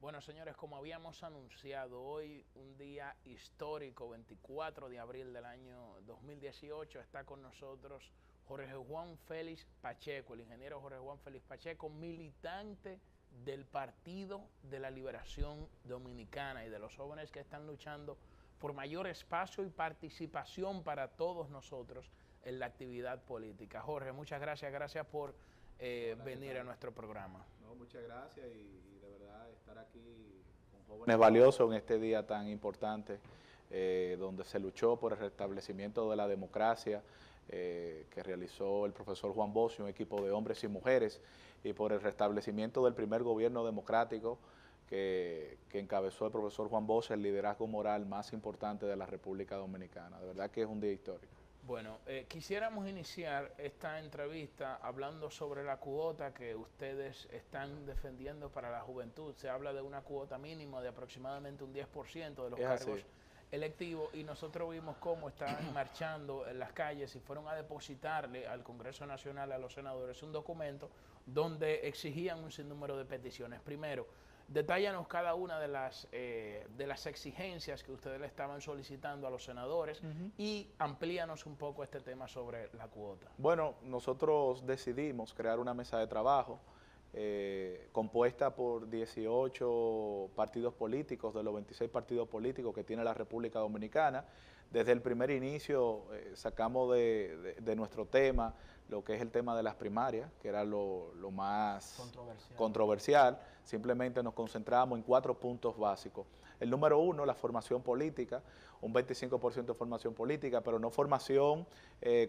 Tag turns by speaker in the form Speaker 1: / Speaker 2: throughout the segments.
Speaker 1: Bueno, señores, como habíamos anunciado, hoy un día histórico, 24 de abril del año 2018, está con nosotros Jorge Juan Félix Pacheco, el ingeniero Jorge Juan Félix Pacheco, militante del Partido de la Liberación Dominicana y de los jóvenes que están luchando por mayor espacio y participación para todos nosotros en la actividad política. Jorge, muchas gracias por venir a nuestro programa.
Speaker 2: No, muchas gracias y de verdad estar aquí con jóvenes valiosos en este día tan importante, donde se luchó por el restablecimiento de la democracia que realizó el profesor Juan Bosch, un equipo de hombres y mujeres, y por el restablecimiento del primer gobierno democrático que encabezó el profesor Juan Bosch, el liderazgo moral más importante de la República Dominicana. De verdad que es un día histórico.
Speaker 1: Bueno, quisiéramos iniciar esta entrevista hablando sobre la cuota que ustedes están defendiendo para la juventud. Se habla de una cuota mínima de aproximadamente un 10% de los cargos electivos, y nosotros vimos cómo están marchando en las calles y fueron a depositarle al Congreso Nacional, a los senadores, un documento donde exigían un sinnúmero de peticiones. Primero, detállanos cada una de las exigencias que ustedes le estaban solicitando a los senadores y amplíanos un poco este tema sobre la cuota.
Speaker 2: Bueno, nosotros decidimos crear una mesa de trabajo compuesta por 18 partidos políticos, de los 26 partidos políticos que tiene la República Dominicana. Desde el primer inicio sacamos de nuestro tema lo que es el tema de las primarias, que era lo más controversial. Simplemente nos concentramos en 4 puntos básicos. El número 1, la formación política, un 25% de formación política, pero no formación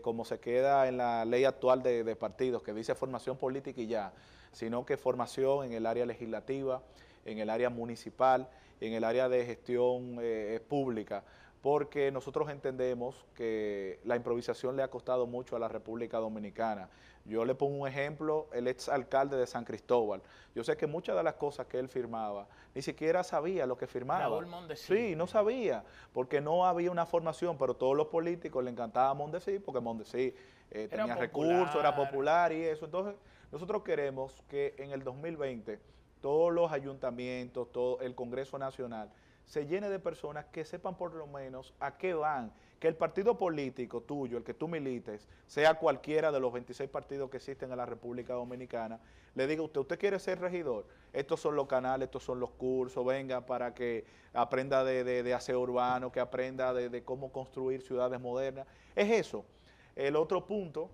Speaker 2: como se queda en la ley actual de partidos, que dice formación política y ya, sino que formación en el área legislativa, en el área municipal, en el área de gestión pública, porque nosotros entendemos que la improvisación le ha costado mucho a la República Dominicana. Yo le pongo un ejemplo, el ex alcalde de San Cristóbal. Yo sé que muchas de las cosas que él firmaba, ni siquiera sabía lo que firmaba.
Speaker 1: Raúl Mondesí.
Speaker 2: Sí, no sabía, porque no había una formación, pero todos los políticos le encantaba Mondesí, porque Mondesí tenía recursos, era popular y eso. Entonces, nosotros queremos que en el 2020 todos los ayuntamientos, todo el Congreso Nacional, se llene de personas que sepan por lo menos a qué van, que el partido político tuyo, el que tú milites, sea cualquiera de los 26 partidos que existen en la República Dominicana, le diga a usted quiere ser regidor, estos son los canales, estos son los cursos, venga para que aprenda de aseo urbano, que aprenda de cómo construir ciudades modernas, es eso. El otro punto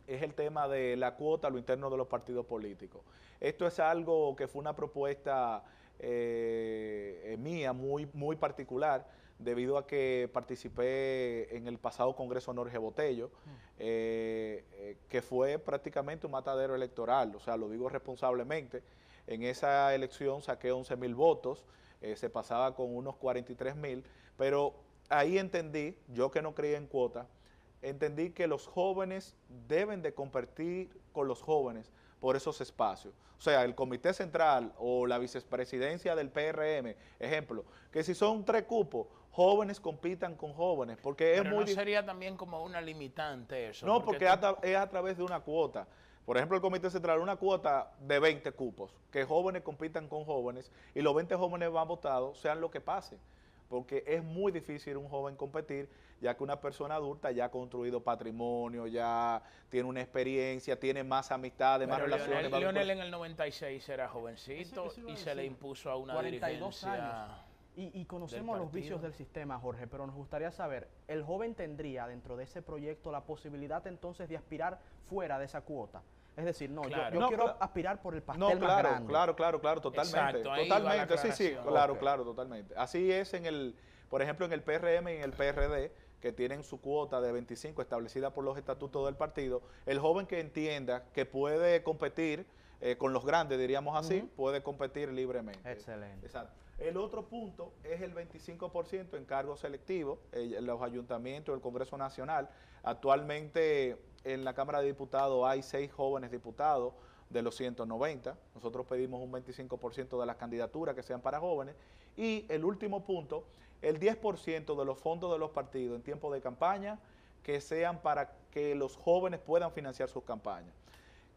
Speaker 2: es el tema de la cuota a lo interno de los partidos políticos. Esto es algo que fue una propuesta mía muy particular, debido a que participé en el pasado Congreso Jorge Botello, que fue prácticamente un matadero electoral, o sea, lo digo responsablemente. En esa elección saqué 11,000 votos, se pasaba con unos 43,000, pero ahí entendí, yo que no creía en cuota, entendí que los jóvenes deben de competir con los jóvenes por esos espacios. O sea, el Comité Central o la vicepresidencia del PRM, ejemplo, que si son 3 cupos, jóvenes compitan con jóvenes, porque
Speaker 1: pero no sería también como una limitante eso.
Speaker 2: No, porque es a través de una cuota. Por ejemplo, el Comité Central, una cuota de 20 cupos, que jóvenes compitan con jóvenes y los 20 jóvenes van votados, sean lo que pase. Porque es muy difícil un joven competir, ya que una persona adulta ya ha construido patrimonio, ya tiene una experiencia, tiene más amistades, más relaciones.
Speaker 1: Lionel en el 96 era jovencito y se le impuso a una
Speaker 3: 42
Speaker 1: dirigencia
Speaker 3: años. Y conocemos los vicios del sistema, Jorge, pero nos gustaría saber, ¿el joven tendría dentro de ese proyecto la posibilidad entonces de aspirar fuera de esa cuota? Es decir, no,
Speaker 1: claro.
Speaker 3: yo quiero aspirar por el pastel más grande.
Speaker 2: Claro, totalmente.
Speaker 1: Exacto,
Speaker 2: totalmente, sí, claro, totalmente. Así es por ejemplo, en el PRM y en el PRD, que tienen su cuota de 25 establecida por los estatutos del partido. El joven que entienda que puede competir con los grandes, diríamos así, puede competir libremente.
Speaker 3: Excelente.
Speaker 2: Exacto. El otro punto es el 25% en cargos selectivos, los ayuntamientos, el Congreso Nacional. Actualmente en la Cámara de Diputados hay 6 jóvenes diputados de los 190. Nosotros pedimos un 25% de las candidaturas que sean para jóvenes. Y el último punto, el 10% de los fondos de los partidos en tiempo de campaña que sean para que los jóvenes puedan financiar sus campañas.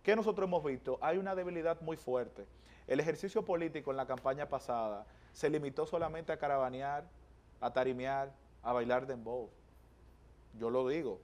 Speaker 2: ¿qué nosotros hemos visto? Hay una debilidad muy fuerte. El ejercicio político en la campaña pasada se limitó solamente a caravanear, a tarimear, a bailar dembow. Yo lo digo.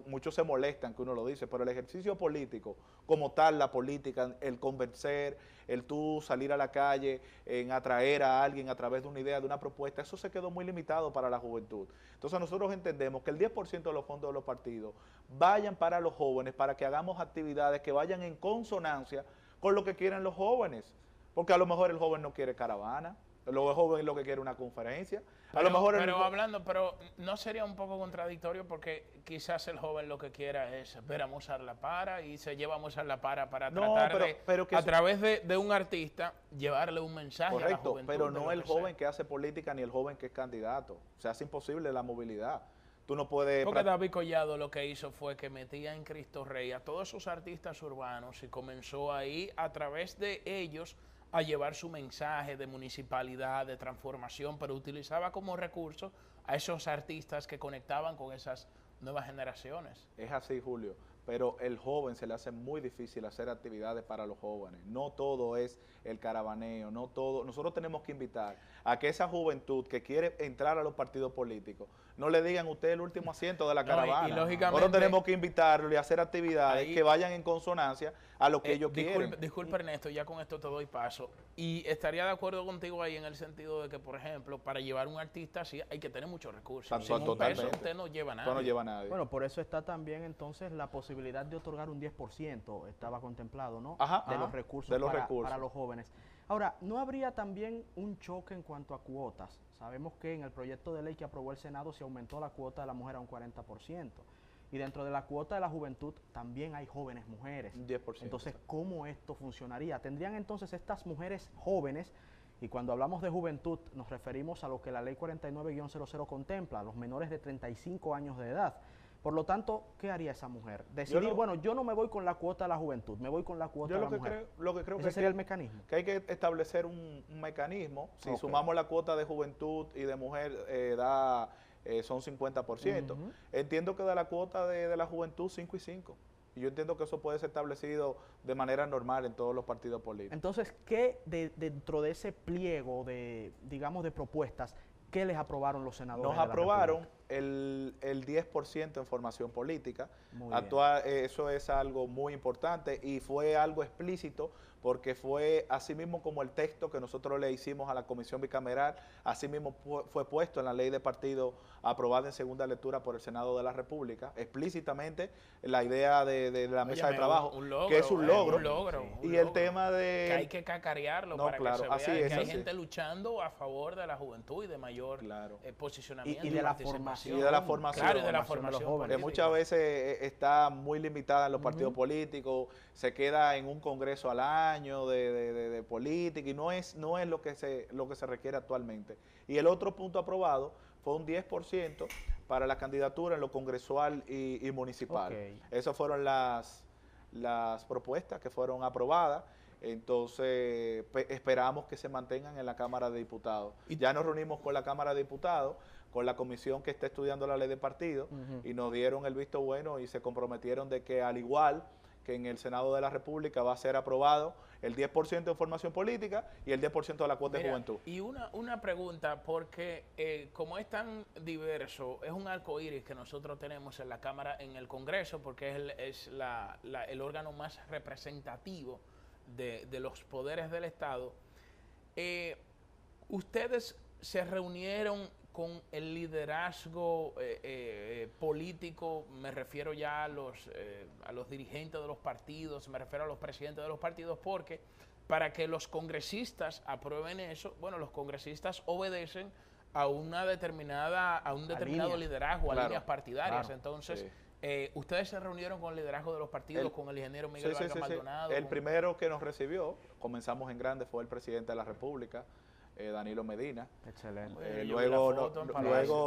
Speaker 2: Muchos se molestan que uno lo dice, pero el ejercicio político, como tal, la política, el convencer, el tú salir a la calle, en atraer a alguien a través de una idea, de una propuesta, eso se quedó muy limitado para la juventud. Entonces nosotros entendemos que el 10% de los fondos de los partidos vayan para los jóvenes, para que hagamos actividades que vayan en consonancia con lo que quieren los jóvenes, porque a lo mejor el joven no quiere caravana, el joven lo que quiere una conferencia. A lo mejor
Speaker 1: pero no sería un poco contradictorio, porque quizás el joven lo que quiera es ver a Mozart La Para y se lleva a Mozart La Para para tratar a través de un artista, llevarle un mensaje.
Speaker 2: Correcto,
Speaker 1: a la juventud.
Speaker 2: Pero no el joven que hace política ni el joven que es candidato. O sea, es imposible la movilidad. Tú no puedes...
Speaker 1: Porque David Collado lo que hizo fue que metía en Cristo Rey a todos esos artistas urbanos y comenzó ahí a través de ellos a llevar su mensaje de municipalidad, de transformación, pero utilizaba como recurso a esos artistas que conectaban con esas nuevas generaciones.
Speaker 2: Es así, Julio, pero el joven se le hace muy difícil hacer actividades para los jóvenes. No todo es el caravaneo, no todo. Nosotros tenemos que invitar a que esa juventud que quiere entrar a los partidos políticos, no le digan usted el último asiento de la caravana.
Speaker 1: Y lógicamente,
Speaker 2: nosotros tenemos que invitarlo y hacer actividades que vayan en consonancia a lo que ellos quieren.
Speaker 1: Disculpe, Ernesto, ya con esto te doy paso. Y estaría de acuerdo contigo ahí en el sentido de que, por ejemplo, para llevar un artista así hay que tener muchos recursos. Sin un peso usted no lleva nada.
Speaker 2: No lleva a nadie.
Speaker 3: Bueno, por eso está también entonces la posibilidad de otorgar un 10%, estaba contemplado, ¿no?
Speaker 2: De
Speaker 3: los recursos para los jóvenes. Ahora, ¿no habría también un choque en cuanto a cuotas? Sabemos que en el proyecto de ley que aprobó el Senado se aumentó la cuota de la mujer a un 40%. Y dentro de la cuota de la juventud también hay jóvenes mujeres.
Speaker 2: 10%.
Speaker 3: Entonces, ¿cómo esto funcionaría? ¿Tendrían entonces estas mujeres jóvenes, y cuando hablamos de juventud nos referimos a lo que la ley 49-00 contempla, a los menores de 35 años de edad? Por lo tanto, ¿qué haría esa mujer? Decidir, bueno, yo no me voy con la cuota de la juventud, me voy con la cuota de la mujer.
Speaker 2: Lo que creo
Speaker 3: ¿Ese sería el mecanismo?
Speaker 2: Que hay que establecer un mecanismo. Si sumamos la cuota de juventud y de mujer, son 50%. Entiendo que de la cuota de la juventud, 5 y 5. Y yo entiendo que eso puede ser establecido de manera normal en todos los partidos políticos.
Speaker 3: Entonces, ¿qué dentro de ese pliego de, digamos, de propuestas, qué les aprobaron los senadores?
Speaker 2: Nos aprobaron el 10% en formación política. Eso es algo muy importante y fue algo explícito, porque fue así mismo como el texto que nosotros le hicimos a la Comisión Bicameral, así mismo fue puesto en la ley de partido aprobada en segunda lectura por el Senado de la República, explícitamente la idea de la mesa de trabajo, que es un logro. El tema de...
Speaker 1: Que hay que cacarearlo para que se vea que hay gente luchando a favor de la juventud y de mayor posicionamiento
Speaker 3: y de la formación.
Speaker 2: Y de la formación.
Speaker 1: Claro, y de la formación
Speaker 2: de los jóvenes. Que muchas veces está muy limitada en los partidos políticos, se queda en un congreso al año de política y no es lo que se requiere actualmente. Y el otro punto aprobado fue un 10% para la candidatura en lo congresual y municipal. Esas fueron las propuestas que fueron aprobadas. Entonces esperamos que se mantengan en la Cámara de Diputados. Y ya nos reunimos con la Cámara de Diputados, con la comisión que está estudiando la ley de partido, y nos dieron el visto bueno y se comprometieron de que, al igual que en el Senado de la República, va a ser aprobado el 10% de formación política y el 10% de la cuota de juventud.
Speaker 1: Y una pregunta, porque como es tan diverso, es un arco iris que nosotros tenemos en la Cámara, en el Congreso, porque es el órgano más representativo de los poderes del Estado. Ustedes se reunieron con el liderazgo político, me refiero ya a los dirigentes de los partidos, me refiero a los presidentes de los partidos, porque para que los congresistas aprueben eso, bueno, los congresistas obedecen a un determinado liderazgo, a líneas partidarias. Entonces, ustedes se reunieron con el liderazgo de los partidos, con el ingeniero Miguel Vargas Maldonado.
Speaker 2: El primero que nos recibió, comenzamos en grande, fue el presidente de la República, Danilo Medina.
Speaker 3: Excelente.
Speaker 2: Luego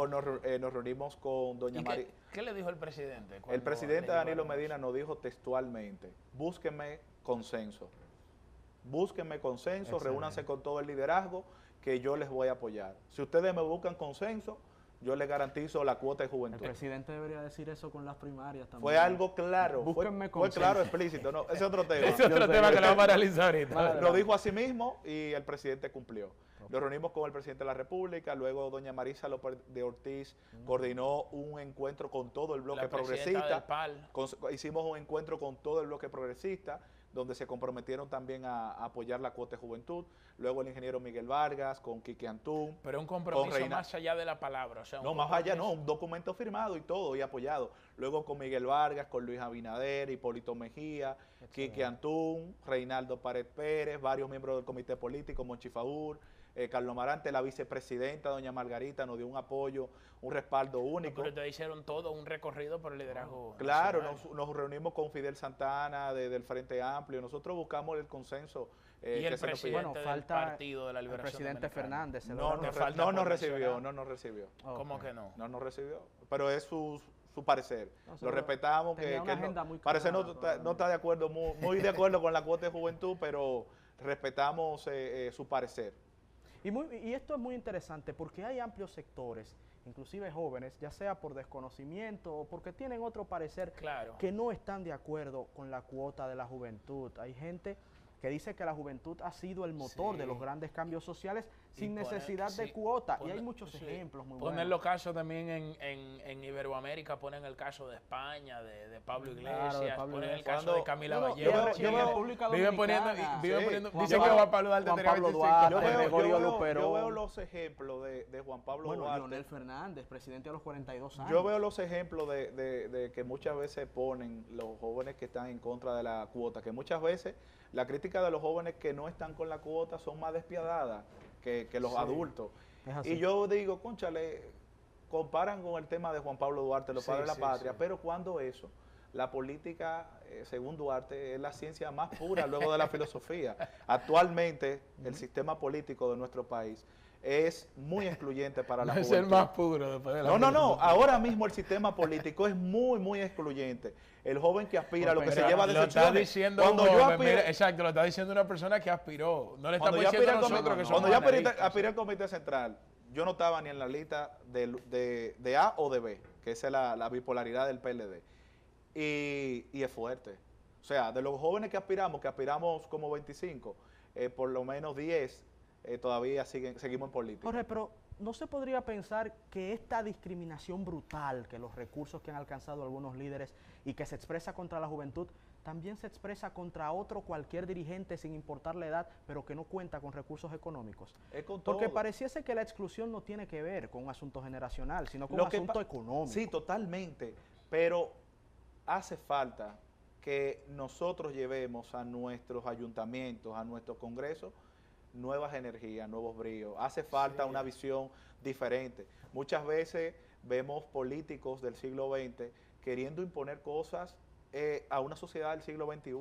Speaker 2: nos reunimos con doña María.
Speaker 1: ¿Qué le dijo el presidente?
Speaker 2: El presidente Danilo Medina nos dijo textualmente: búsquenme consenso. Reúnanse con todo el liderazgo, que yo les voy a apoyar. Si ustedes me buscan consenso, yo le garantizo la cuota de juventud.
Speaker 3: El presidente debería decir eso con las primarias también.
Speaker 2: Fue algo claro, fue claro, explícito. No, ese es otro tema.
Speaker 1: Ese es otro tema que le vamos a analizar ahorita.
Speaker 2: Lo dijo a sí mismo y el presidente cumplió. Nos reunimos con el presidente de la República, luego doña Marisa López de Ortiz coordinó un encuentro con todo el bloque progresista. Hicimos un encuentro con todo el bloque progresista, donde se comprometieron también a apoyar la cuota de juventud. Luego el ingeniero Miguel Vargas, con Quique Antún.
Speaker 1: Pero un compromiso más allá de la palabra. O sea,
Speaker 2: no, más allá, no, un documento firmado y todo, y apoyado. Luego con Miguel Vargas, con Luis Abinader, Hipólito Mejía, Quique Antún, Reinaldo Pared Pérez, varios miembros del comité político, Monchi Faur, Carlos Marante, la vicepresidenta, doña Margarita, nos dio un apoyo, un respaldo único.
Speaker 1: Pero te hicieron todo un recorrido por el liderazgo.
Speaker 2: Claro, nos reunimos con Fidel Santana del Frente Amplio, nosotros buscamos el consenso.
Speaker 1: Y el presidente del Partido de la Liberación
Speaker 3: el presidente Fernández.
Speaker 2: No nos recibió.
Speaker 1: ¿Cómo que no?
Speaker 2: No nos recibió, pero es su parecer. Lo respetamos, que parece no está de acuerdo, muy de acuerdo con la cuota de juventud, pero respetamos su parecer.
Speaker 3: Y esto es muy interesante porque hay amplios sectores, inclusive jóvenes, ya sea por desconocimiento o porque tienen otro parecer, que no están de acuerdo con la cuota de la juventud. Hay gente que dice que la juventud ha sido el motor de los grandes cambios sociales sin necesidad de cuota. Y hay muchos ejemplos muy buenos.
Speaker 1: Ponen los casos también en Iberoamérica, ponen el caso de España, de Pablo Iglesias, ponen el caso de Camila Vallejo. Viven poniendo, dicen que Juan Pablo Duarte tenía 25.
Speaker 2: Yo veo los ejemplos de Juan Pablo Duarte.
Speaker 3: Leonel Fernández, presidente a los 42 años.
Speaker 2: Yo veo los ejemplos de que muchas veces ponen los jóvenes que están en contra de la cuota, que muchas veces la crítica de los jóvenes que no están con la cuota son más despiadadas que los adultos. Y yo digo, cónchale, comparan con el tema de Juan Pablo Duarte, los padres de la patria, pero cuando eso, la política, según Duarte, es la ciencia más pura luego de la filosofía. Actualmente, el sistema político de nuestro país es muy excluyente para la juventud.
Speaker 1: Es el más puro después de la
Speaker 2: No, ahora mismo el sistema político es muy excluyente. El joven que aspira, lo que se lleva decepciones.
Speaker 1: Cuando yo aspiré, exacto, lo está diciendo una persona que aspiró. No le estamos diciendo a nosotros que somos
Speaker 2: Cuando yo aspiré al comité central, yo no estaba ni en la lista de A o de B, que esa es la bipolaridad del PLD. Y es fuerte. O sea, de los jóvenes que aspiramos como 25, por lo menos 10 todavía seguimos en política.
Speaker 3: Jorge, pero ¿no se podría pensar que esta discriminación brutal, que los recursos que han alcanzado algunos líderes y que se expresa contra la juventud, también se expresa contra cualquier dirigente sin importar la edad, pero que no cuenta con recursos económicos? Porque pareciese que la exclusión no tiene que ver con un asunto generacional, sino con un asunto económico.
Speaker 2: Sí, totalmente, pero hace falta que nosotros llevemos a nuestros ayuntamientos, a nuestros congresos, nuevas energías, nuevos bríos. Hace falta una visión diferente. Muchas veces vemos políticos del siglo XX queriendo imponer cosas a una sociedad del siglo XXI.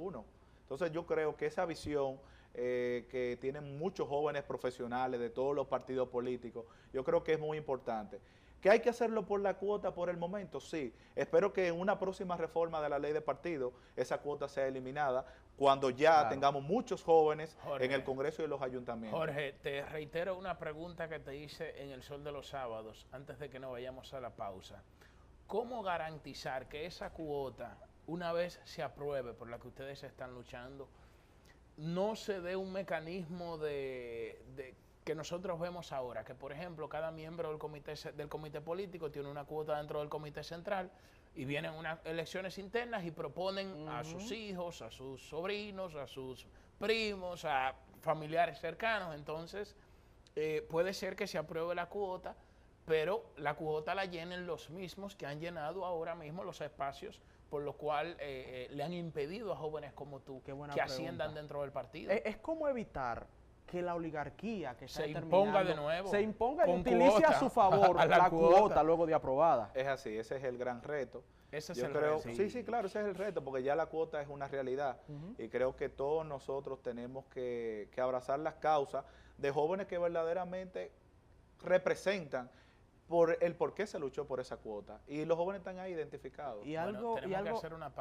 Speaker 2: Entonces yo creo que esa visión que tienen muchos jóvenes profesionales de todos los partidos políticos, yo creo que es muy importante. ¿Que hay que hacerlo por la cuota por el momento? Sí. Espero que en una próxima reforma de la ley de partido esa cuota sea eliminada cuando ya tengamos muchos jóvenes en el Congreso y en los ayuntamientos.
Speaker 1: Jorge, te reitero una pregunta que te hice en El Sol de los Sábados, antes de que nos vayamos a la pausa. ¿Cómo garantizar que esa cuota, una vez se apruebe, por la que ustedes están luchando, no se dé un mecanismo que nosotros vemos ahora, que por ejemplo cada miembro del comité político tiene una cuota dentro del comité central y vienen unas elecciones internas y proponen a sus hijos, a sus sobrinos, a sus primos, a familiares cercanos? Entonces puede ser que se apruebe la cuota, pero la cuota la llenen los mismos que han llenado ahora mismo los espacios por lo cual le han impedido a jóvenes como tú que asciendan dentro del partido.
Speaker 3: Es como evitar que la oligarquía que
Speaker 1: se imponga de nuevo,
Speaker 3: se imponga y utilice a su favor la cuota luego de aprobada.
Speaker 2: Es así, ese es el gran reto.
Speaker 1: Ese es el reto.
Speaker 2: Sí, claro, ese es el reto, porque ya la cuota es una realidad y creo que todos nosotros tenemos que abrazar las causas de jóvenes que verdaderamente representan por qué se luchó por esa cuota, y los jóvenes están ahí identificados.
Speaker 3: Y algo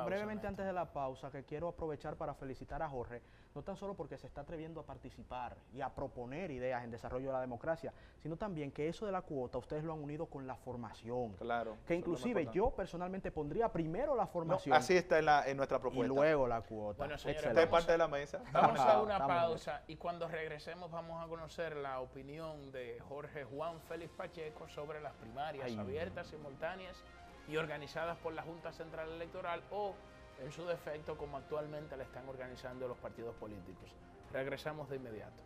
Speaker 3: brevemente antes de la pausa, que quiero aprovechar para felicitar a Jorge. no tan solo porque se está atreviendo a participar y a proponer ideas en desarrollo de la democracia, sino también que eso de la cuota ustedes lo han unido con la formación.
Speaker 2: Claro.
Speaker 3: Que inclusive yo personalmente pondría primero la formación.
Speaker 2: No, así está en nuestra propuesta.
Speaker 3: Y luego la cuota.
Speaker 1: Bueno, señores,
Speaker 2: usted es parte de la mesa.
Speaker 1: Vamos a una pausa y cuando regresemos vamos a conocer la opinión de Jorge Juan Félix Pacheco sobre las primarias abiertas, simultáneas y organizadas por la Junta Central Electoral o, en su defecto, como actualmente la están organizando los partidos políticos. Regresamos de inmediato.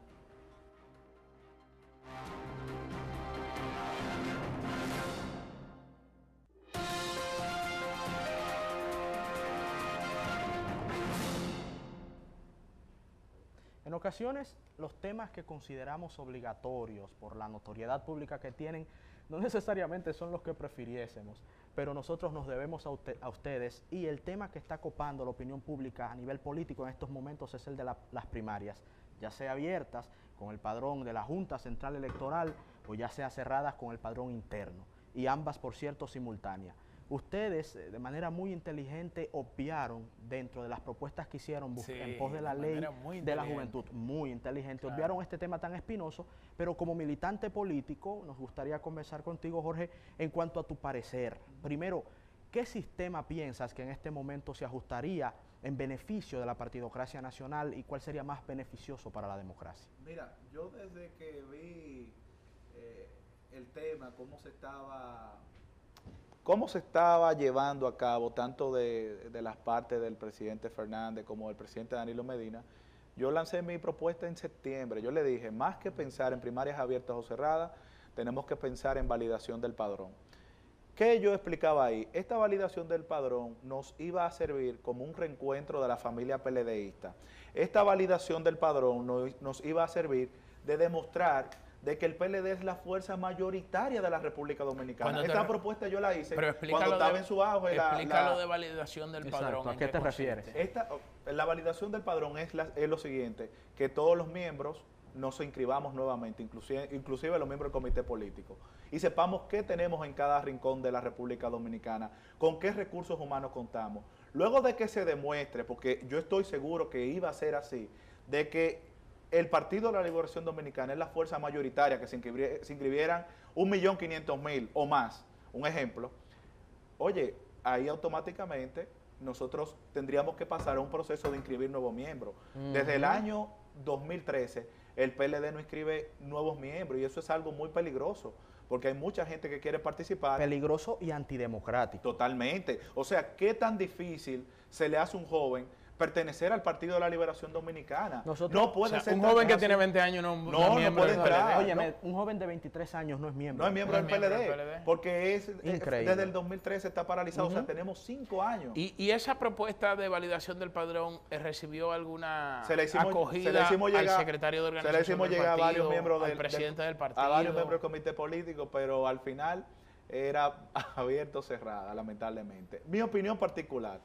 Speaker 3: En ocasiones, los temas que consideramos obligatorios por la notoriedad pública que tienen, no necesariamente son los que prefiriésemos, pero nosotros nos debemos a ustedes y el tema que está copando la opinión pública a nivel político en estos momentos es el de las primarias, ya sea abiertas con el padrón de la Junta Central Electoral o ya sea cerradas con el padrón interno, y ambas, por cierto, simultáneas. Ustedes, de manera muy inteligente, obviaron dentro de las propuestas que hicieron en pos de la ley de la juventud, muy inteligente, obviaron este tema tan espinoso, pero como militante político nos gustaría conversar contigo, Jorge, en cuanto a tu parecer. Primero, ¿qué sistema piensas que en este momento se ajustaría en beneficio de la partidocracia nacional y cuál sería más beneficioso para la democracia?
Speaker 2: Mira, yo desde que vi el tema, cómo se estaba llevando a cabo, tanto de las partes del presidente Fernández como del presidente Danilo Medina, yo lancé mi propuesta en septiembre. Yo le dije, más que pensar en primarias abiertas o cerradas, tenemos que pensar en validación del padrón. ¿Qué yo explicaba ahí? Esta validación del padrón nos iba a servir como un reencuentro de la familia PLDista. Esta validación del padrón nos iba a servir de demostrar de que el PLD es la fuerza mayoritaria de la República Dominicana. Esta propuesta yo la hice cuando estaba en su auge.
Speaker 1: Explícalo de validación del padrón.
Speaker 3: ¿A qué te refieres?
Speaker 2: La validación del padrón es lo siguiente, que todos los miembros nos inscribamos nuevamente, inclusive los miembros del comité político, y sepamos qué tenemos en cada rincón de la República Dominicana, con qué recursos humanos contamos. Luego de que se demuestre, porque yo estoy seguro que iba a ser así, de que el Partido de la Liberación Dominicana es la fuerza mayoritaria, que se inscribieran 1.500.000 o más, un ejemplo, oye, ahí automáticamente nosotros tendríamos que pasar a un proceso de inscribir nuevos miembros. Desde el año 2013, el PLD no inscribe nuevos miembros y eso es algo muy peligroso, porque hay mucha gente que quiere participar.
Speaker 3: Peligroso y antidemocrático.
Speaker 2: Totalmente. O sea, ¿qué tan difícil se le hace a un joven pertenecer al Partido de la Liberación Dominicana?
Speaker 1: No puede ser un joven que tiene 20 años no
Speaker 2: puede entrar.
Speaker 3: Oye, un joven de 23 años no es miembro.
Speaker 2: No es miembro del PLD, porque desde el 2013 está paralizado, o sea, tenemos 5 años.
Speaker 1: ¿Y esa propuesta de validación del padrón recibió alguna
Speaker 2: acogida
Speaker 1: al secretario de organización
Speaker 2: se le hicimos llegar a varios miembros
Speaker 1: al presidente del partido?
Speaker 2: A varios miembros del comité político, pero al final era abierto o cerrada, lamentablemente. Mi opinión particular,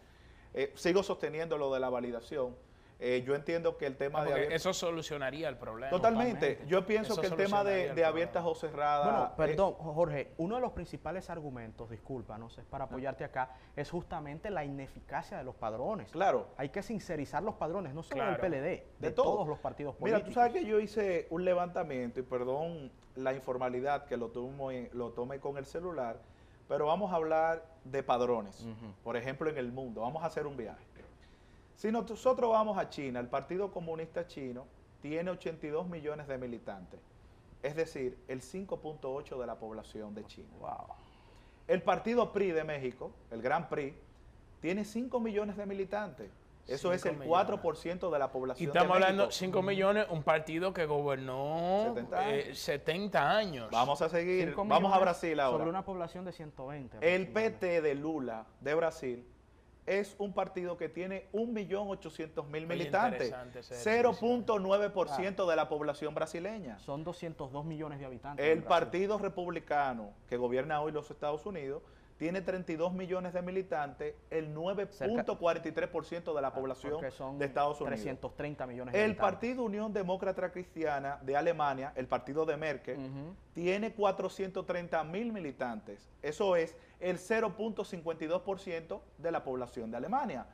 Speaker 2: sigo sosteniendo lo de la validación. Yo entiendo que el tema de
Speaker 1: eso solucionaría el problema.
Speaker 2: Totalmente. Yo pienso que el tema de abiertas o cerradas...
Speaker 3: Bueno, perdón, Jorge, uno de los principales argumentos, discúlpanos, es para apoyarte acá, es justamente la ineficacia de los padrones.
Speaker 2: Claro.
Speaker 3: Hay que sincerizar los padrones, no solo del PLD, de todos los partidos políticos.
Speaker 2: Mira, tú sabes que yo hice un levantamiento, y perdón la informalidad que lo tomé con el celular, pero vamos a hablar de padrones. Por ejemplo, en el mundo, vamos a hacer un viaje. Si nosotros vamos a China, el Partido Comunista Chino tiene 82 millones de militantes, es decir, el 5.8 de la población de China.
Speaker 3: Wow.
Speaker 2: El Partido PRI de México, el Gran PRI, tiene 5 millones de militantes. Eso es el 4% de la población.
Speaker 1: Y estamos hablando de 5 millones, un partido que gobernó 70 años.
Speaker 2: Vamos a seguir, vamos a Brasil ahora.
Speaker 3: Sobre una población de 120.
Speaker 2: El PT de Lula de Brasil es un partido que tiene 1.800.000 militantes, 0.9% de la población brasileña.
Speaker 3: Son 202 millones de habitantes.
Speaker 2: El Partido Republicano, que gobierna hoy los Estados Unidos, tiene 32 millones de militantes, el 9.43% de la población de Estados Unidos.
Speaker 3: 330 millones de habitantes.
Speaker 2: El Partido Unión Demócrata Cristiana de Alemania, el partido de Merkel, tiene 430.000 militantes. Eso es el 0.52% de la población de Alemania.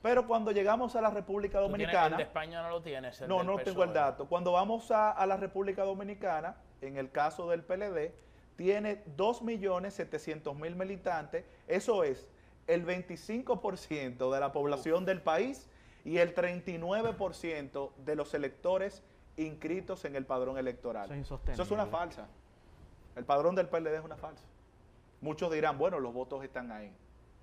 Speaker 2: Pero cuando llegamos a la República Dominicana...
Speaker 1: El de España no lo tienes, el
Speaker 2: No,
Speaker 1: del
Speaker 2: no
Speaker 1: PSOE.
Speaker 2: tengo el dato. Cuando vamos a la República Dominicana, en el caso del PLD, tiene 2.700.000 militantes, eso es el 25% de la población del país y el 39% de los electores inscritos en el padrón electoral.
Speaker 3: Eso es insostenible.
Speaker 2: Eso es una falsa. El padrón del PLD es una falsa. Muchos dirán, bueno, los votos están ahí.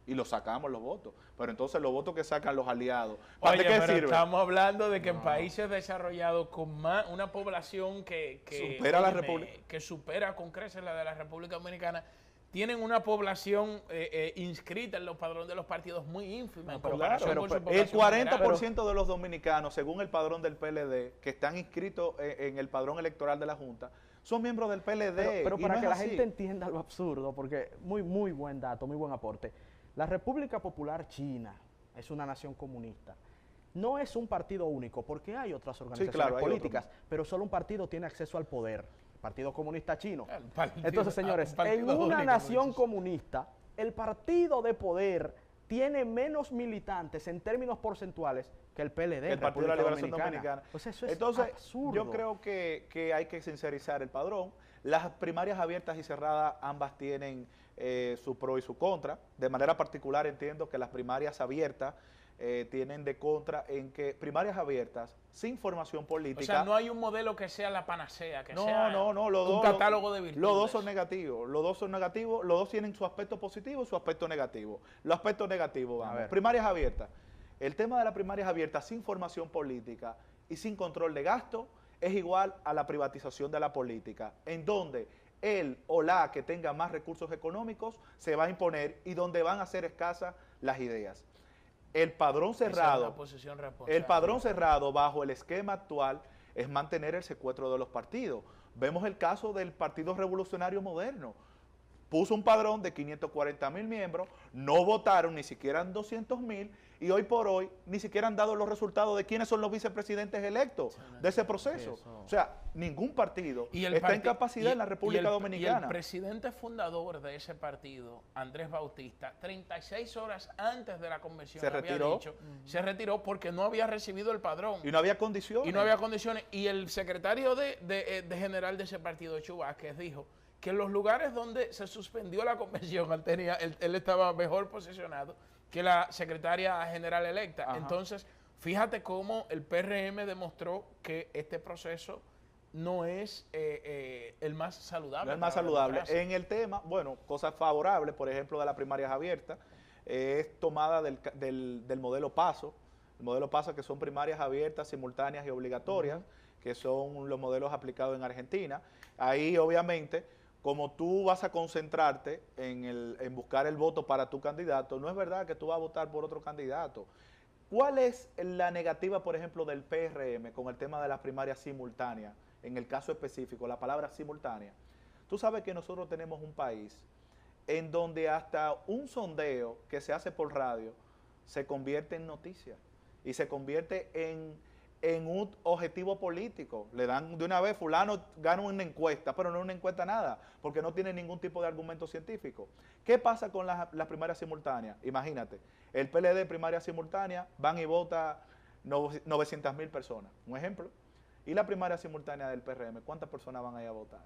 Speaker 2: Y los sacamos los votos. Pero entonces los votos que sacan los aliados, ¿para
Speaker 1: Oye,
Speaker 2: qué
Speaker 1: pero
Speaker 2: sirve?
Speaker 1: estamos hablando de que en países desarrollados con una población
Speaker 2: Supera la República.
Speaker 1: que supera con creces la de la República Dominicana, tienen una población inscrita en los padrones de los partidos muy ínfima. En comparación con su
Speaker 2: el
Speaker 1: población
Speaker 2: 40% de los dominicanos, según el padrón del PLD, que están inscritos en el padrón electoral de la Junta, son miembros del PLD.
Speaker 3: Pero
Speaker 2: y
Speaker 3: para
Speaker 2: no
Speaker 3: que
Speaker 2: es
Speaker 3: la
Speaker 2: así.
Speaker 3: gente entienda lo absurdo, porque muy buen dato, muy buen aporte. La República Popular China es una nación comunista. No es un partido único, porque hay otras organizaciones
Speaker 2: claro, hay
Speaker 3: políticas, pero solo un partido tiene acceso al poder, el Partido Comunista Chino.
Speaker 1: partido-
Speaker 3: Entonces, señores,
Speaker 1: un partido
Speaker 3: en una
Speaker 1: único,
Speaker 3: nación
Speaker 1: muchachos.
Speaker 3: comunista, el partido de poder tiene menos militantes en términos porcentuales que el PLD,
Speaker 2: El Partido de la
Speaker 3: República
Speaker 2: Liberación Dominicana.
Speaker 3: Pues eso es
Speaker 2: Entonces,
Speaker 3: absurdo.
Speaker 2: yo creo que hay que sincerizar el padrón. Las primarias abiertas y cerradas, ambas tienen su pro y su contra. De manera particular entiendo que las primarias abiertas tienen de contra en que primarias abiertas sin formación política...
Speaker 1: O sea, no hay un modelo que sea la panacea, que
Speaker 2: No,
Speaker 1: sea un catálogo de virtudes.
Speaker 2: Los dos son negativos, los dos tienen su aspecto positivo y su aspecto negativo. Los aspectos negativos, vamos.
Speaker 3: ver.
Speaker 2: Primarias abiertas. El tema de las primarias abiertas sin formación política y sin control de gasto es igual a la privatización de la política, en donde el o la que tenga más recursos económicos se va a imponer y donde van a ser escasas las ideas. El padrón
Speaker 1: Esa es
Speaker 2: cerrado,
Speaker 1: una posición responsable.
Speaker 2: el padrón cerrado bajo el esquema actual es mantener el secuestro de los partidos. Vemos el caso del Partido Revolucionario Moderno. Puso un padrón de 540.000 miembros, no votaron ni siquiera 200.000 y hoy por hoy ni siquiera han dado los resultados de quiénes son los vicepresidentes electos de ese proceso. O sea, ningún partido está en capacidad en la República Dominicana.
Speaker 1: Y el presidente fundador de ese partido, Andrés Bautista, 36 horas antes de la convención, se retiró porque no había recibido el padrón.
Speaker 2: Y no había condiciones.
Speaker 1: Y no había condiciones. Y el secretario de general de ese partido, Chu Vázquez, dijo que en los lugares donde se suspendió la convención, él estaba mejor posicionado que la secretaria general electa.
Speaker 2: Ajá.
Speaker 1: Entonces, fíjate cómo el PRM demostró que este proceso no es el más saludable.
Speaker 2: No es más
Speaker 1: para la
Speaker 2: saludable.
Speaker 1: democracia.
Speaker 2: En el tema, bueno, cosas favorables, por ejemplo, de las primarias abiertas, es tomada del modelo PASO. El modelo PASO, que son primarias abiertas, simultáneas y obligatorias, que son los modelos aplicados en Argentina. Ahí, obviamente, como tú vas a concentrarte en buscar el voto para tu candidato, no es verdad que tú vas a votar por otro candidato. ¿Cuál es la negativa, por ejemplo, del PRM con el tema de las primarias simultáneas? En el caso específico, la palabra simultánea. Tú sabes que nosotros tenemos un país en donde hasta un sondeo que se hace por radio se convierte en noticia y se convierte en un objetivo político. Le dan de una vez, fulano gana una encuesta, pero no es una encuesta nada, porque no tiene ningún tipo de argumento científico. ¿Qué pasa con las primarias simultáneas? Imagínate, el PLD primaria simultánea van y vota 900.000 personas, un ejemplo. Y la primaria simultánea del PRM, ¿cuántas personas van a ir a votar?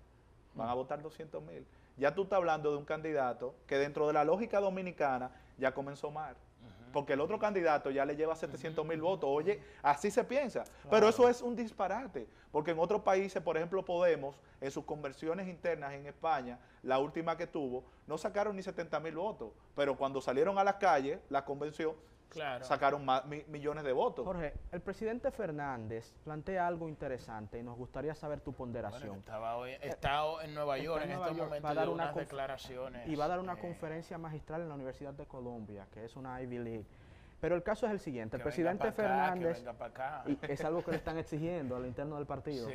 Speaker 2: Van a votar 200.000. Ya tú estás hablando de un candidato que dentro de la lógica dominicana ya comenzó mal. Porque el otro candidato ya le lleva 700.000 votos. Oye, así se piensa. Claro. Pero eso es un disparate. Porque en otros países, por ejemplo, Podemos, en sus conversiones internas en España, la última que tuvo, no sacaron ni 70.000 votos. Pero cuando salieron a las calles, la convención, sacaron millones de votos.
Speaker 3: Jorge, el presidente Fernández plantea algo interesante y nos gustaría saber tu ponderación.
Speaker 1: Bueno, está en Nueva York en estos momentos de unas declaraciones.
Speaker 3: Y va a dar una conferencia magistral en la Universidad de Columbia, que es una Ivy League. Pero el caso es el siguiente, el presidente Fernández, y es algo que le están exigiendo al interno del partido,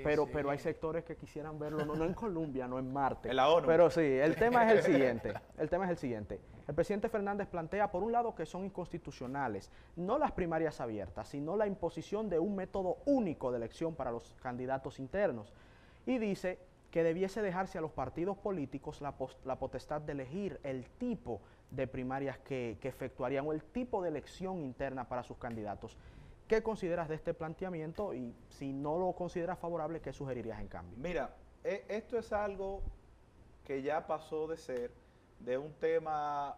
Speaker 3: pero hay sectores que quisieran verlo, no en Colombia, no en Marte.
Speaker 2: En la ONU.
Speaker 3: Pero sí, el tema es el siguiente, el presidente Fernández plantea, por un lado, que son inconstitucionales, no las primarias abiertas, sino la imposición de un método único de elección para los candidatos internos, y dice que debiese dejarse a los partidos políticos la potestad de elegir el tipo de primarias que efectuarían o el tipo de elección interna para sus candidatos. ¿Qué consideras de este planteamiento y si no lo consideras favorable, qué sugerirías en cambio?
Speaker 2: Mira, esto es algo que ya pasó de ser de un tema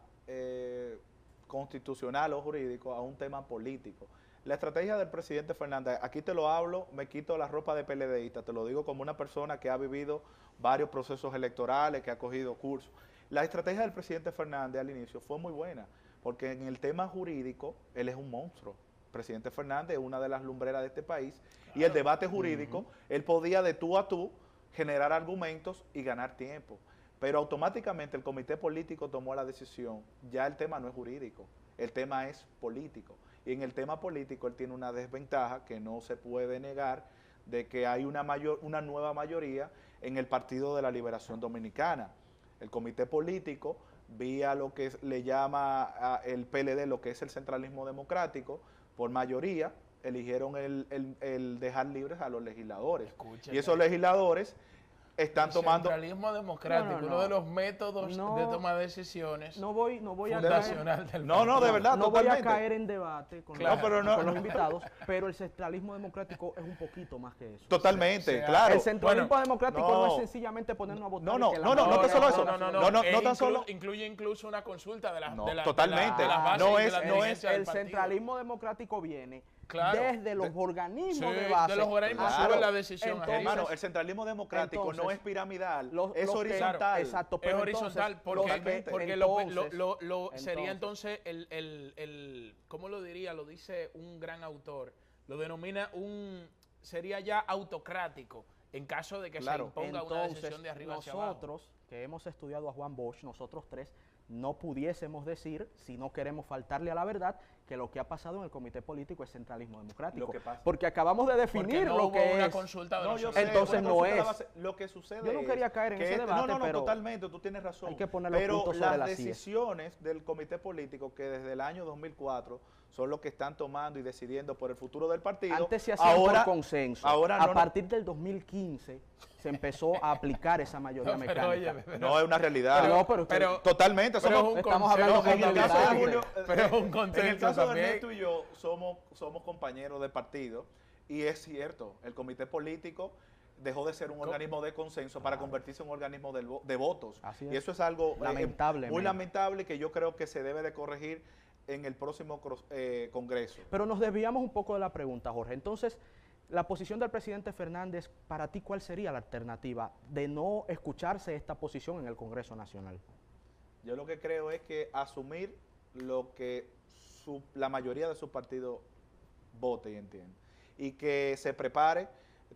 Speaker 2: constitucional o jurídico a un tema político. La estrategia del presidente Fernández, aquí te lo hablo, me quito la ropa de PLDista, te lo digo como una persona que ha vivido varios procesos electorales, que ha cogido cursos. La estrategia del presidente Fernández al inicio fue muy buena, porque en el tema jurídico, él es un monstruo. El presidente Fernández es una de las lumbreras de este país, claro. Y el debate jurídico, él podía de tú a tú generar argumentos y ganar tiempo. Pero automáticamente el comité político tomó la decisión, ya el tema no es jurídico, el tema es político. Y en el tema político él tiene una desventaja que no se puede negar, de que hay una nueva mayoría en el Partido de la Liberación Dominicana. El comité político, vía lo que le llama el PLD, lo que es el centralismo democrático, por mayoría eligieron el dejar libres a los legisladores.
Speaker 1: Escúchate.
Speaker 2: Y esos legisladores están tomando...
Speaker 1: El centralismo democrático, uno de los métodos de toma de decisiones
Speaker 3: no voy a
Speaker 1: fundacional del
Speaker 2: de verdad,
Speaker 3: no
Speaker 2: totalmente.
Speaker 3: voy a caer en debate con, con los invitados, pero el centralismo democrático es un poquito más que eso.
Speaker 2: Totalmente, claro.
Speaker 3: El centralismo democrático no es sencillamente ponernos a votar.
Speaker 2: No tan solo eso. No tan solo.
Speaker 1: Incluye incluso una consulta de las
Speaker 2: totalmente.
Speaker 3: El centralismo democrático viene desde los organismos de base.
Speaker 1: De los organismos sobre la decisión.
Speaker 2: Hermano, el centralismo democrático no es piramidal, es horizontal.
Speaker 3: Exacto,
Speaker 1: es horizontal porque sería entonces ¿cómo lo diría? Lo dice un gran autor, lo denomina sería ya autocrático en caso de que se imponga una decisión de arriba hacia abajo.
Speaker 3: Nosotros, que hemos estudiado a Juan Bosch, nosotros tres, no pudiésemos decir, si no queremos faltarle a la verdad, que lo que ha pasado en el comité político es centralismo democrático. Porque acabamos de definir lo que
Speaker 1: una
Speaker 3: es.
Speaker 1: Consulta de
Speaker 3: entonces no es.
Speaker 2: Lo que sucede
Speaker 3: yo no quería caer en ese debate, pero
Speaker 2: totalmente, tú tienes razón.
Speaker 3: Hay que poner los puntos sobre
Speaker 2: las decisiones del comité político, que desde el año 2004 son los que están tomando y decidiendo por el futuro del partido.
Speaker 3: Antes se hacía por consenso. A partir del 2015 se empezó a aplicar esa mayoría mecánica.
Speaker 2: No es una realidad.
Speaker 3: Pero
Speaker 2: totalmente.
Speaker 3: Estamos hablando
Speaker 2: en el caso de Julio,
Speaker 1: pero es un consenso.
Speaker 2: En el caso de Ernesto y yo somos compañeros de partido, y es cierto, el comité político dejó de ser un organismo de consenso para convertirse en un organismo de votos. Y eso es algo muy lamentable, que yo creo que se debe de corregir en el próximo Congreso.
Speaker 3: Pero nos desviamos un poco de la pregunta, Jorge. Entonces, la posición del presidente Fernández, para ti, ¿cuál sería la alternativa de no escucharse esta posición en el Congreso Nacional?
Speaker 2: Yo lo que creo es que asumir lo que la mayoría de su partido vote y entiende, y que se prepare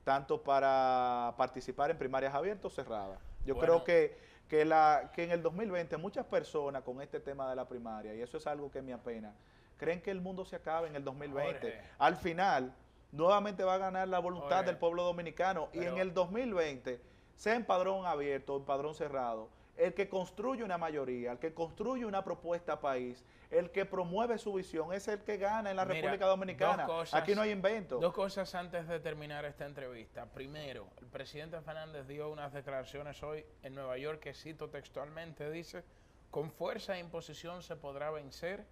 Speaker 2: tanto para participar en primarias abiertas o cerradas. Yo creo que en el 2020 muchas personas con este tema de la primaria, y eso es algo que me apena, creen que el mundo se acaba en el 2020. Jorge. Al final, nuevamente va a ganar la voluntad del pueblo dominicano, y en el 2020, sea en padrón abierto o en padrón cerrado, el que construye una mayoría, el que construye una propuesta país, el que promueve su visión, es el que gana en la República Dominicana. Aquí no hay invento.
Speaker 1: Dos cosas antes de terminar esta entrevista. Primero, el presidente Fernández dio unas declaraciones hoy en Nueva York que cito textualmente, dice: con fuerza e imposición se podrá vencer,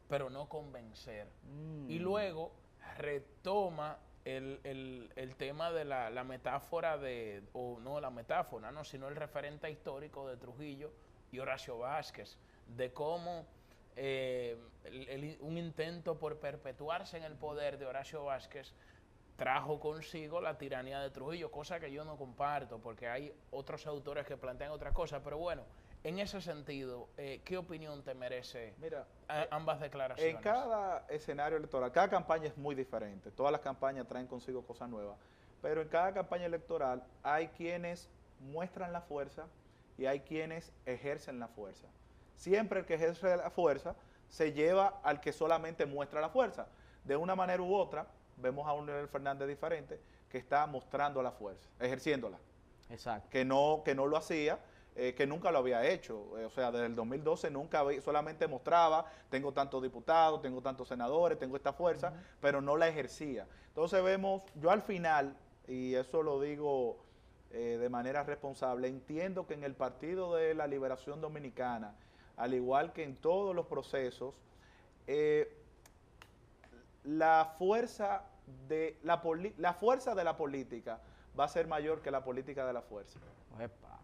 Speaker 1: pero no convencer. Y luego retoma el tema de la metáfora sino el referente histórico de Trujillo y Horacio Vázquez, de cómo un intento por perpetuarse en el poder de Horacio Vázquez trajo consigo la tiranía de Trujillo, cosa que yo no comparto, porque hay otros autores que plantean otra cosa, pero bueno, en ese sentido, ¿qué opinión te merece ambas declaraciones?
Speaker 2: En cada escenario electoral, cada campaña es muy diferente, todas las campañas traen consigo cosas nuevas, pero en cada campaña electoral hay quienes muestran la fuerza y hay quienes ejercen la fuerza. Siempre el que ejerce la fuerza se lleva al que solamente muestra la fuerza. De una manera u otra, vemos a un Leonel Fernández diferente que está mostrando la fuerza, ejerciéndola.
Speaker 3: Exacto.
Speaker 2: Que no lo hacía, que nunca lo había hecho. O sea, desde el 2012 solamente mostraba: tengo tantos diputados, tengo tantos senadores, tengo esta fuerza, pero no la ejercía. Entonces vemos, yo al final, y eso lo digo de manera responsable, entiendo que en el Partido de la Liberación Dominicana al igual que en todos los procesos, la fuerza de la política va a ser mayor que la política de la fuerza.
Speaker 3: Epa.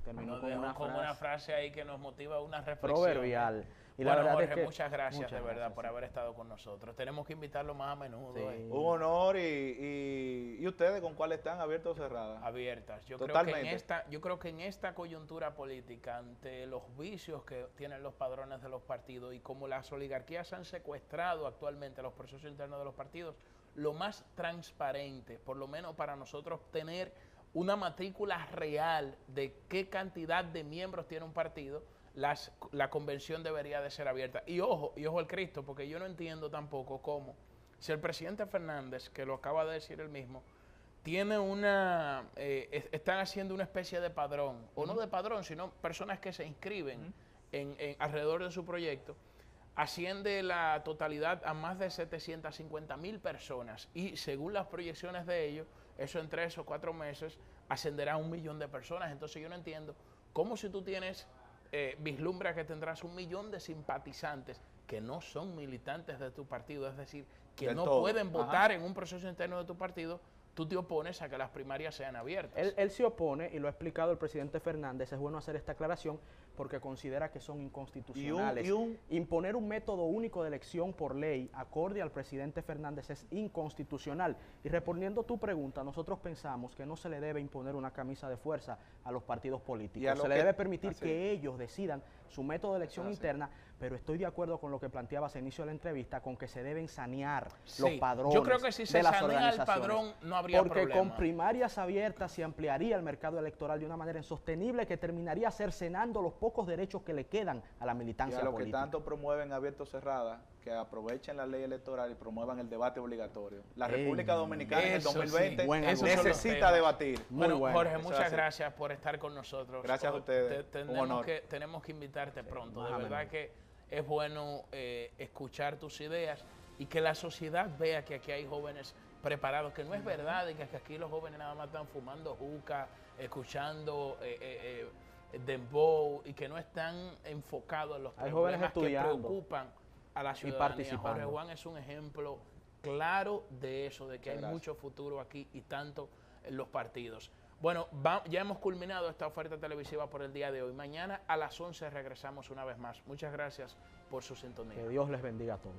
Speaker 1: Terminó con una frase ahí que nos motiva una reflexión.
Speaker 3: Proverbial.
Speaker 1: Y bueno, Jorge, muchas gracias de verdad por haber estado con nosotros. Tenemos que invitarlo más a menudo.
Speaker 2: Sí. Un honor. ¿Y ustedes con cuáles están, abiertas o cerradas?
Speaker 1: Abiertas. Yo creo que en esta coyuntura política, ante los vicios que tienen los padrones de los partidos y como las oligarquías han secuestrado actualmente los procesos internos de los partidos, lo más transparente, por lo menos para nosotros tener una matrícula real de qué cantidad de miembros tiene un partido, la convención debería de ser abierta. Y ojo al Cristo, porque yo no entiendo tampoco cómo, si el presidente Fernández, que lo acaba de decir él mismo, tiene están haciendo una especie de padrón, o no de padrón, sino personas que se inscriben alrededor de su proyecto, asciende la totalidad a más de 750,000 personas y según las proyecciones de ellos, eso en 3 o 4 meses ascenderá a 1 millón de personas. Entonces yo no entiendo cómo si tú tienes vislumbra que tendrás 1 millón de simpatizantes que no son militantes de tu partido, es decir, que no pueden votar en un proceso interno de tu partido, tú te opones a que las primarias sean abiertas.
Speaker 3: Él se opone, y lo ha explicado el presidente Fernández, es bueno hacer esta aclaración porque considera que son inconstitucionales. Imponer un método único de elección por ley, acorde al presidente Fernández, es inconstitucional. Y respondiendo a tu pregunta, nosotros pensamos que no se le debe imponer una camisa de fuerza a los partidos políticos. Se le debe permitir que ellos decidan su método de elección interna, pero estoy de acuerdo con lo que planteabas al inicio de la entrevista, con que se deben sanear los padrones.
Speaker 1: Yo creo que si se sanea el padrón no habría problema.
Speaker 3: Porque con primarias abiertas se ampliaría el mercado electoral de una manera insostenible que terminaría cercenando los pocos derechos que le quedan a la militancia política.
Speaker 2: Y a los que tanto promueven abierto o cerrada, que aprovechen la ley electoral y promuevan el debate obligatorio. La República Dominicana en el 2020 necesita debatir.
Speaker 1: Bueno, Jorge, muchas gracias por estar con nosotros.
Speaker 2: Gracias a ustedes.
Speaker 1: Un honor. Tenemos que invitarte pronto. De verdad que es bueno escuchar tus ideas y que la sociedad vea que aquí hay jóvenes preparados, que no es verdad y que aquí los jóvenes nada más están fumando juca, escuchando dembow y que no están enfocados en los problemas que preocupan a la ciudadanía. Jorge Juan es un ejemplo claro de eso, de que hay mucho futuro aquí y tanto en los partidos. Bueno, ya hemos culminado esta oferta televisiva por el día de hoy. Mañana a las 11 regresamos una vez más. Muchas gracias por su sintonía.
Speaker 3: Que Dios les bendiga a todos.